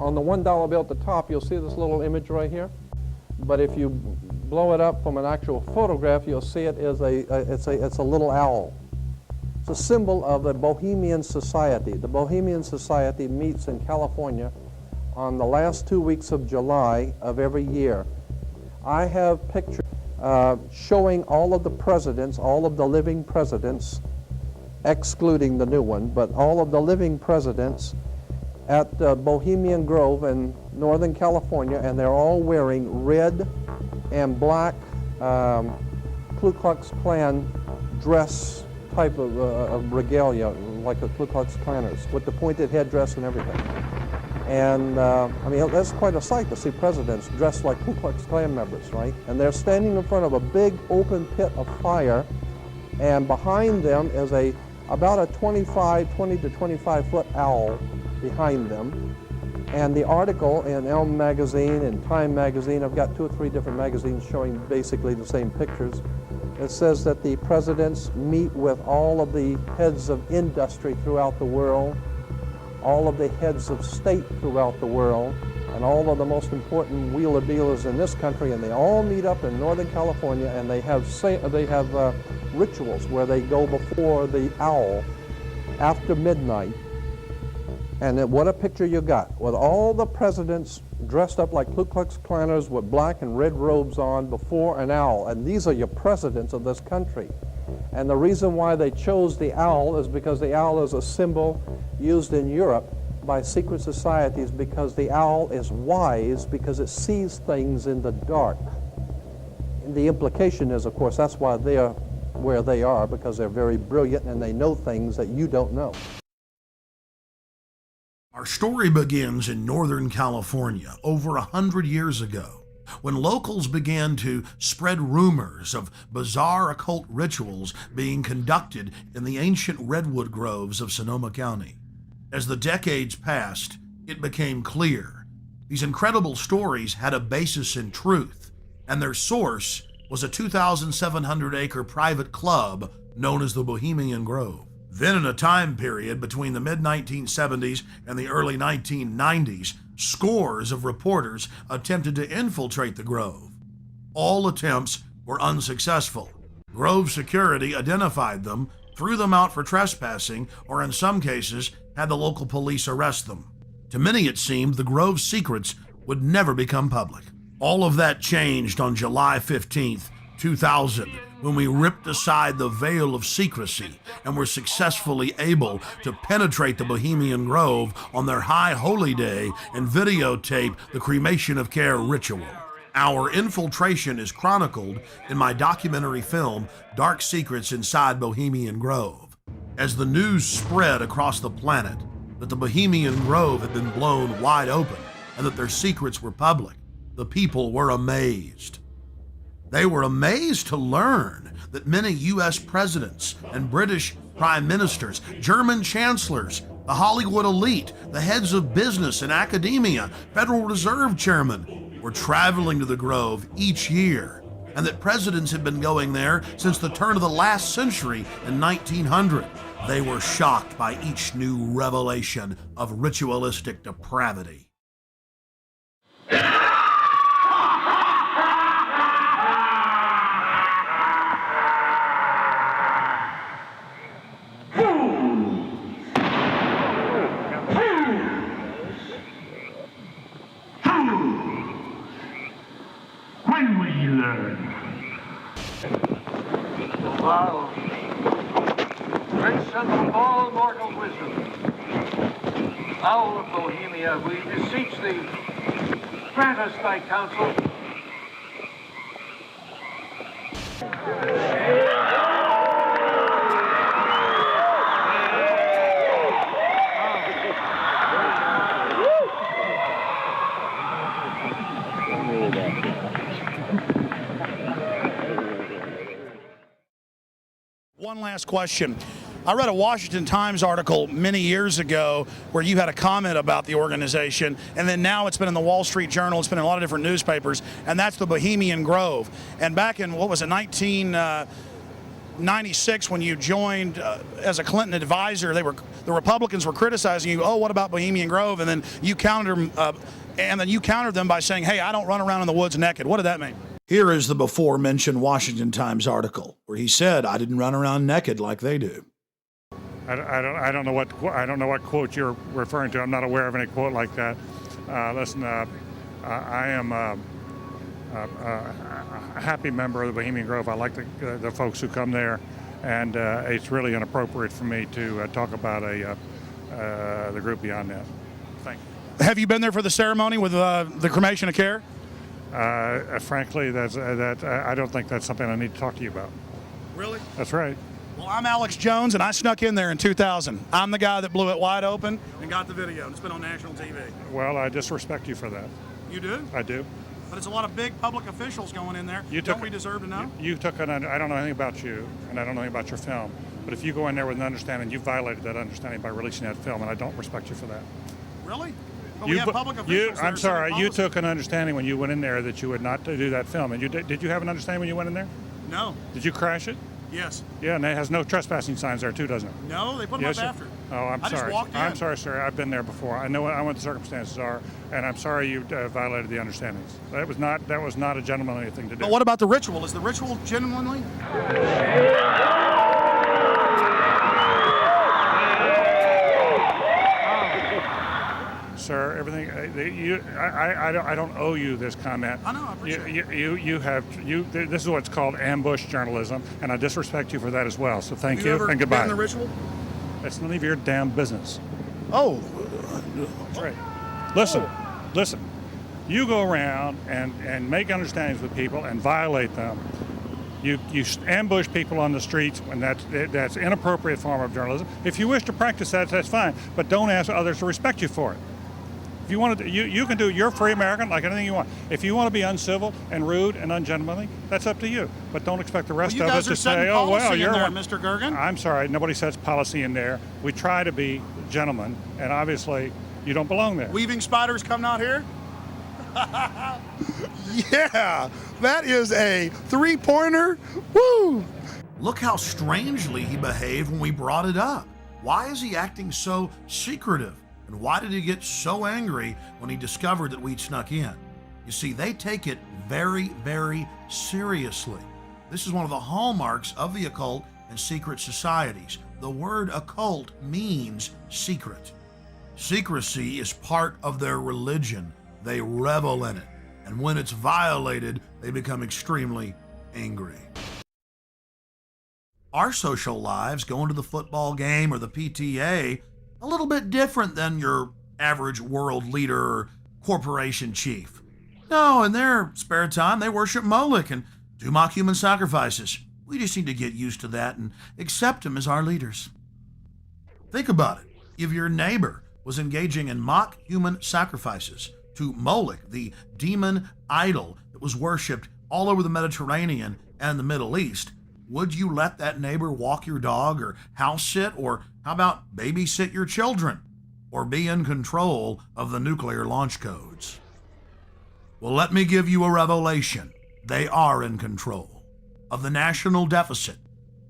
on the $1 bill at the top, you'll see this little image right here. But if you blow it up from an actual photograph, you'll see it is it's a little owl. It's a symbol of the Bohemian Society. The Bohemian Society meets in California on the last 2 weeks of July of every year. I have pictures showing all of the presidents, all of the living presidents, excluding the new one, but all of the living presidents at Bohemian Grove in Northern California, and they're all wearing red and black Ku Klux Klan dress type of regalia, like the Ku Klux Klanners, with the pointed headdress and everything. And I mean, that's quite a sight to see presidents dressed like Ku Klux Klan members, right? And they're standing in front of a big open pit of fire, and behind them is about a 20 to 25 foot owl behind them. And the article in Elm magazine and Time magazine, I've got 2 or 3 different magazines showing basically the same pictures. It says that the presidents meet with all of the heads of industry throughout the world, all of the heads of state throughout the world, and all of the most important wheeler dealers in this country, and they all meet up in Northern California, and they have rituals where they go before the owl after midnight. And what a picture you got, with all the presidents dressed up like Ku Klux Klanners with black and red robes on before an owl. And these are your presidents of this country. And the reason why they chose the owl is because the owl is a symbol used in Europe by secret societies, because the owl is wise, because it sees things in the dark. And the implication is, of course, that's why they're where they are, because they're very brilliant and they know things that you don't know. Our story begins in Northern California over 100 years ago, when locals began to spread rumors of bizarre occult rituals being conducted in the ancient redwood groves of Sonoma County. As the decades passed, it became clear these incredible stories had a basis in truth, and their source was a 2,700-acre private club known as the Bohemian Grove. Then, in a time period between the mid-1970s and the early 1990s, scores of reporters attempted to infiltrate the Grove. All attempts were unsuccessful. Grove security identified them, threw them out for trespassing, or in some cases, had the local police arrest them. To many, it seemed the Grove's secrets would never become public. All of that changed on July 15th, 2000, when we ripped aside the veil of secrecy and were successfully able to penetrate the Bohemian Grove on their high holy day and videotape the cremation of care ritual. Our infiltration is chronicled in my documentary film, Dark Secrets Inside Bohemian Grove. As the news spread across the planet that the Bohemian Grove had been blown wide open and that their secrets were public, the people were amazed. They were amazed to learn that many U.S. presidents and British prime ministers, German chancellors, the Hollywood elite, the heads of business and academia, Federal Reserve chairmen were traveling to the Grove each year, and that presidents had been going there since the turn of the last century in 1900. They were shocked by each new revelation of ritualistic depravity. When will you learn? Wow. Great son of all mortal wisdom, Owl of Bohemia, we beseech thee, grant us thy counsel. One last question. I read a Washington Times article many years ago where you had a comment about the organization, and then now it's been in the Wall Street Journal, it's been in a lot of different newspapers, and that's the Bohemian Grove. And back in, what was it, '96 when you joined as a Clinton advisor, the Republicans were criticizing you. Oh, what about Bohemian Grove? And then you countered them by saying, "Hey, I don't run around in the woods naked." What did that mean? Here is the before-mentioned Washington Times article where he said, "I didn't run around naked like they do." I don't know what quote you're referring to. I'm not aware of any quote like that. Listen, I am a happy member of the Bohemian Grove. I like the folks who come there, and it's really inappropriate for me to talk about the group beyond that. Thank you. Have you been there for the ceremony with the cremation of care? Frankly, I don't think that's something I need to talk to you about. Really? That's right. Well, I'm Alex Jones, and I snuck in there in 2000. I'm the guy that blew it wide open and got the video. It's been on national TV. Well, I disrespect you for that. You do? I do. But it's a lot of big public officials going in there. Don't we deserve to know? You took I don't know anything about you, and I don't know anything about your film. But if you go in there with an understanding, you violated that understanding by releasing that film, and I don't respect you for that. Really? But we have public officials. I'm sorry. You took an understanding when you went in there that you would not do that film, and did you have an understanding when you went in there? No. Did you crash it? Yes. Yeah, and it has no trespassing signs there too, doesn't it? No, they put them up after. Oh, I'm sorry. I just walked in. I'm sorry, sir. I've been there before. I know what the circumstances are, and I'm sorry you violated the understandings. That was not a gentlemanly thing to do. But what about the ritual? Is the ritual genuinely? Sir, everything I don't owe you this comment. I know. I appreciate it. This is what's called ambush journalism, and I disrespect you for that as well. So thank Have you ever and goodbye. been in the ritual? It's none of your damn business. Oh. That's right. Listen. You go around and make understandings with people and violate them. You ambush people on the streets, and that's inappropriate form of journalism. If you wish to practice that, that's fine, but don't ask others to respect you for it. If you want to, you can do. You're a free American, like anything you want. If you want to be uncivil and rude and ungentlemanly, that's up to you. But don't expect the rest of us to say, "Oh, well, you're there, Mr. Gergen." I'm sorry, nobody sets policy in there. We try to be gentlemen, and obviously, you don't belong there. Weaving spiders come out here. Yeah, that is a three-pointer. Woo! Look how strangely he behaved when we brought it up. Why is he acting so secretive? And why did he get so angry when he discovered that we'd snuck in? You see, they take it very, very seriously. This is one of the hallmarks of the occult and secret societies. The word occult means secret. Secrecy is part of their religion. They revel in it. And when it's violated, they become extremely angry. Our social lives, going to the football game or the PTA, a little bit different than your average world leader or corporation chief. No, in their spare time, they worship Moloch and do mock human sacrifices. We just need to get used to that and accept them as our leaders. Think about it. If your neighbor was engaging in mock human sacrifices to Moloch, the demon idol that was worshipped all over the Mediterranean and the Middle East, would you let that neighbor walk your dog or house sit, or how about babysit your children, or be in control of the nuclear launch codes? Well, let me give you a revelation. They are in control of the national deficit,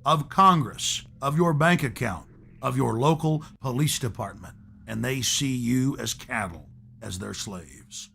of Congress, of your bank account, of your local police department, and they see you as cattle, as their slaves.